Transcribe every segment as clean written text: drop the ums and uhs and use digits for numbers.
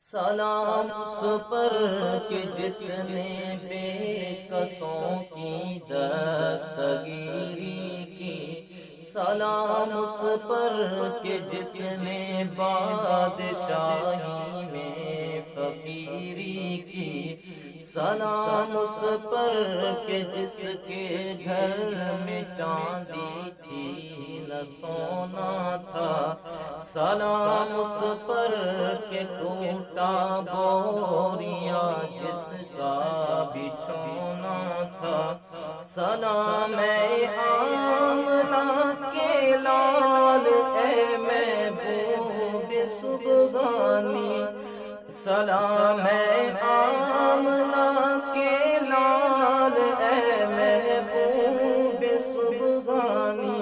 سلام اس پر کہ جس نے بے کسوں کی دستگیری کی، سلام اس پر کہ جس نے بادشاہی میں فقیری کی، سلام اس پر کہ جس کے گھر میں چاندی تھی نہ سونا تھا، سلام اس پر کہ ٹوٹا بوریا جس کا بچھونا تھا، سلام اے آمنہ کے لال اے محبوب سبحانی، سلام اے آمنہ کے لال اے محبوب سبحانی،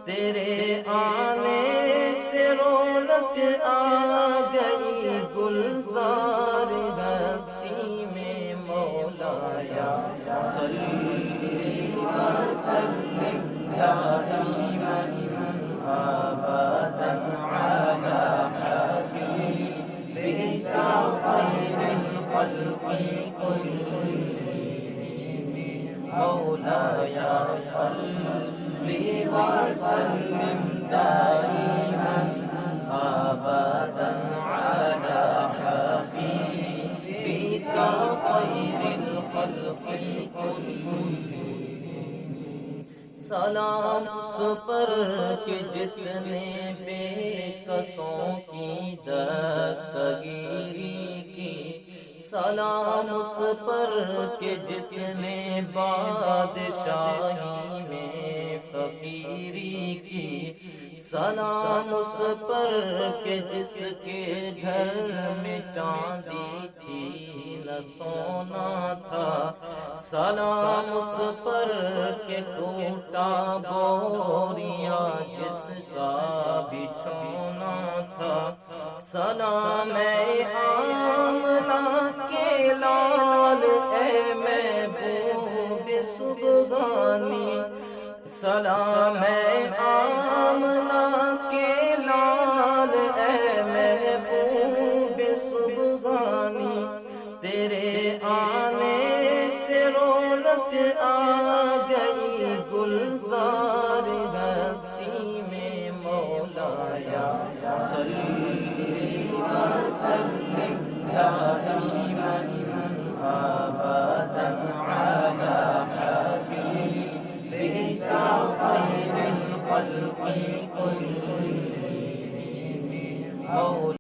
تیرے آنے سے رونق آ گئی گلزار ہستی میں، مولایا صلی وسلم دائما ابدا علی حبیبک خیر الخلق کلہم، مولایا صلی وسلم دائما ابدا علی حبیبک خیر الخلق کلہم، سلام اس پر کہ جس نے بے کسوں کی دستگیری کی، سلام اس پر کہ جس نے بادشاہی میں فقیری کی، سلام اس پر کہ جس کے گھر میں چاندی تھی نہ سونا تھا، سلام اس پر کہ ٹوٹا بوریا جس کا بچھونا تھا، سلام اے آمنہ کے لال اے محبوب سبحانی، سلام اے آمنہ کے لال اے محبوب سبحانی، تیرے آنے سے رونق آ گئی گلزار ہستی میں، مولایا صلی وسلم دائما